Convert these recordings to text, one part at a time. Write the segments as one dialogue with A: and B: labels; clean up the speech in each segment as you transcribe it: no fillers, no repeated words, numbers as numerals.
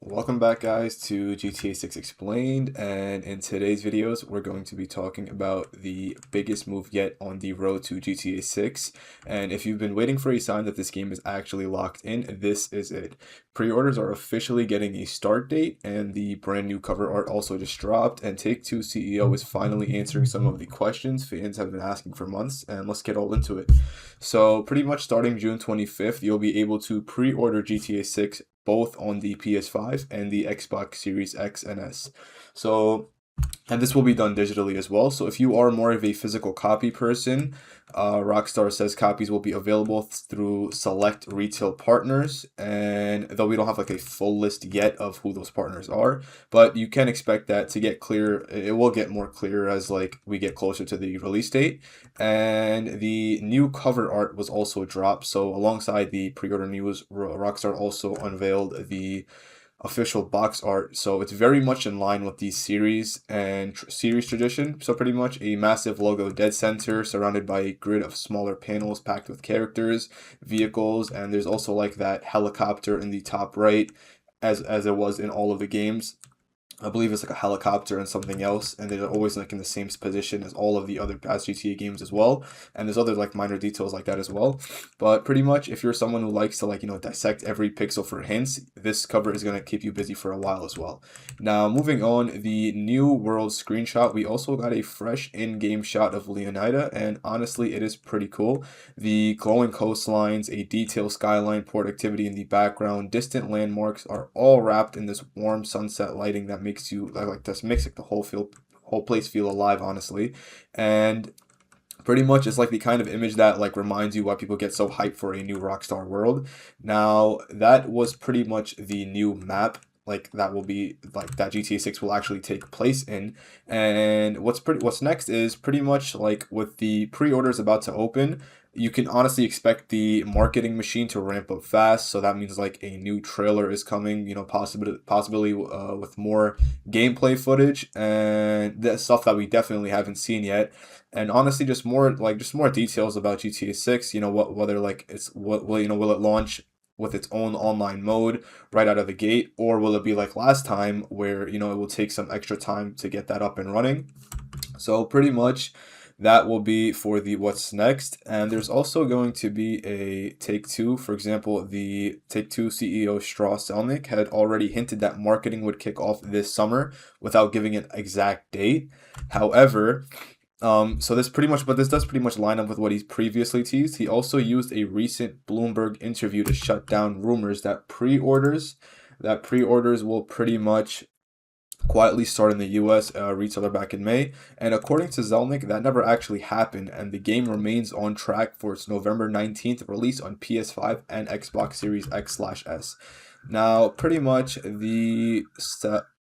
A: Welcome back guys to GTA 6 Explained, and in today's videos we're going to be talking about the biggest move yet on the road to GTA 6. And if you've been waiting for a sign that this game is actually locked in, this is it. Pre-orders are officially getting a start date, and the brand new cover art also just dropped, and Take-Two CEO is finally answering some of the questions fans have been asking for months, and let's get all into it. So pretty much starting June 25th, you'll be able to pre-order GTA 6 both on the PS5 and the Xbox Series X and S. So, and this will be done digitally as well. So if you are more of a physical copy person, Rockstar says copies will be available through select retail partners. And though we don't have like a full list yet of who those partners are, but you can expect that to get clear. It will get more clear as like we get closer to the release date. And the new cover art was also dropped. So alongside the pre-order news, Rockstar also unveiled the official box art. So it's very much in line with the series and series tradition. So pretty much a massive logo dead center surrounded by a grid of smaller panels packed with characters, vehicles, and there's also like that helicopter in the top right as it was in all of the games. I believe it's like a helicopter and something else, and they're always like in the same position as all of the other past GTA games as well. And there's other like minor details like that as well. But pretty much, if you're someone who likes to dissect every pixel for hints, this cover is gonna keep you busy for a while as well. Now moving on, the new world screenshot, we also got a fresh in-game shot of Leonida, and honestly, it is pretty cool. The glowing coastlines, a detailed skyline, port activity in the background, distant landmarks are all wrapped in this warm sunset lighting that makes the whole place feel alive, honestly. And pretty much it's like the kind of image that like reminds you why people get so hyped for a new Rockstar world. Now that was pretty much the new map, like that will be like that GTA 6 will actually take place in. And what's next is pretty much like with the pre-orders about to open, you can honestly expect the marketing machine to ramp up fast. So that means like a new trailer is coming, possibly with more gameplay footage and the stuff that we definitely haven't seen yet. And honestly, just more details about GTA 6. Whether like will it launch with its own online mode right out of the gate, or will it be like last time where it will take some extra time to get that up and running. So pretty much that will be for the what's next. And there's also going to be a Take-Two. For example, the Take-Two CEO Strauss Zelnik had already hinted that marketing would kick off this summer without giving an exact date. However, this does pretty much line up with what he's previously teased. He also used a recent Bloomberg interview to shut down rumors that pre-orders will pretty much quietly start in the US retailer back in May. And according to Zelnik, that never actually happened, and the game remains on track for its November 19th release on PS5 and Xbox Series X/S. Now, pretty much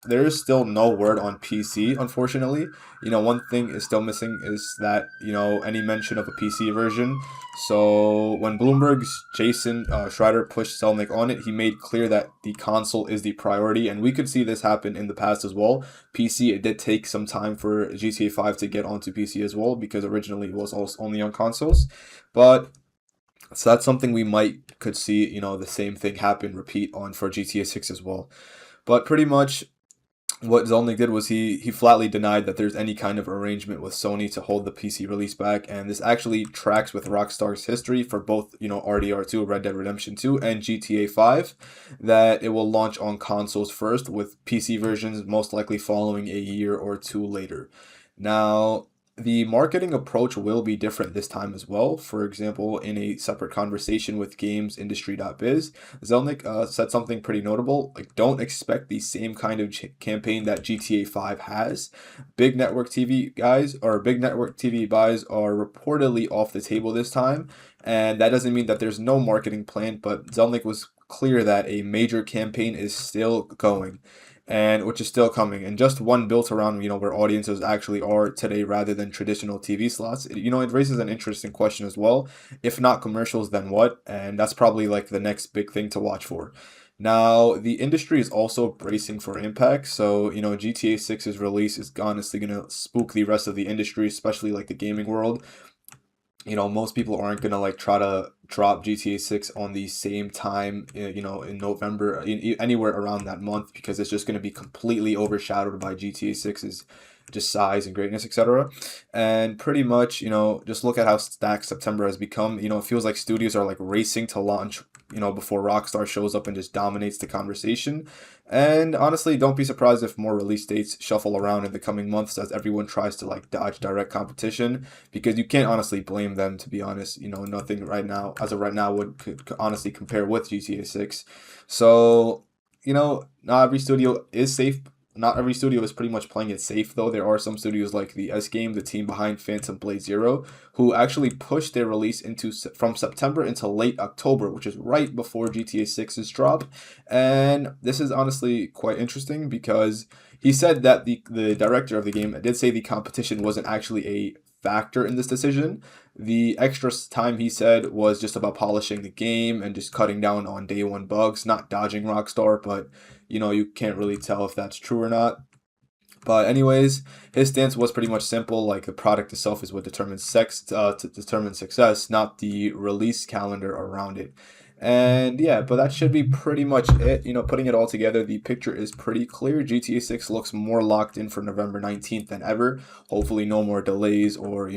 A: there is still no word on PC, unfortunately. One thing is still missing is that, any mention of a PC version. So when Bloomberg's Jason Schreier pushed Zelnick on it, he made clear that the console is the priority, and we could see this happen in the past as well. PC, it did take some time for GTA 5 to get onto PC as well, because originally it was also only on consoles. But so that's something we could see, the same thing happen, repeat on for GTA 6 as well. But pretty much what Zelnick did was he flatly denied that there's any kind of arrangement with Sony to hold the PC release back, and this actually tracks with Rockstar's history for both, RDR2, Red Dead Redemption 2, and GTA 5, that it will launch on consoles first, with PC versions most likely following a year or two later. Now, the marketing approach will be different this time as well. For example, in a separate conversation with GamesIndustry.biz, Zelnick said something pretty notable. Like, don't expect the same kind of campaign that GTA 5 has. Big network TV buys are reportedly off the table this time, and that doesn't mean that there's no marketing plan, but Zelnick was clear that a major campaign is still going, and which is still coming, and just one built around where audiences actually are today rather than traditional TV slots. It raises an interesting question as well. If not commercials, then what? And that's probably like the next big thing to watch for. Now, the industry is also bracing for impact. So, GTA 6's release is honestly going to spook the rest of the industry, especially like the gaming world. most people aren't gonna like try to drop GTA 6 on the same time, in November, anywhere around that month, because it's just gonna be completely overshadowed by GTA 6's just size and greatness, etc. And pretty much, just look at how stacked September has become. It feels like studios are like racing to launch, before Rockstar shows up and just dominates the conversation. And honestly, don't be surprised if more release dates shuffle around in the coming months as everyone tries to like dodge direct competition, because you can't honestly blame them, to be honest. Nothing right now, as of right now, could honestly compare with GTA 6. So, not every studio is safe. Not every studio is pretty much playing it safe, though. There are some studios like the S Game, the team behind Phantom Blade Zero, who actually pushed their release from September into late October, which is right before GTA 6's drop. And this is honestly quite interesting because he said that the director of the game did say the competition wasn't actually a factor in this decision. The extra time, he said, was just about polishing the game and just cutting down on day one bugs, not dodging Rockstar, but you can't really tell if that's true or not. But anyways, his stance was pretty much simple. Like, the product itself is what determines success, not the release calendar around it. And yeah, but that should be pretty much it. Putting it all together, the picture is pretty clear. GTA 6 looks more locked in for November 19th than ever. Hopefully no more delays, or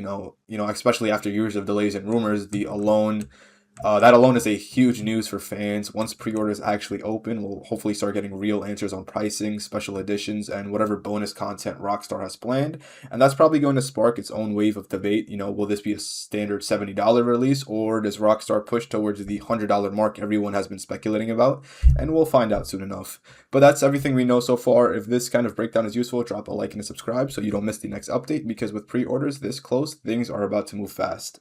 A: especially after years of delays and rumors, that alone is a huge news for fans. Once pre-orders actually open, we'll hopefully start getting real answers on pricing, special editions, and whatever bonus content Rockstar has planned. And that's probably going to spark its own wave of debate. Will this be a standard $70 release, or does Rockstar push towards the $100 mark everyone has been speculating about? And we'll find out soon enough. But that's everything we know so far. If this kind of breakdown is useful, drop a like and a subscribe so you don't miss the next update, because with pre-orders this close, things are about to move fast.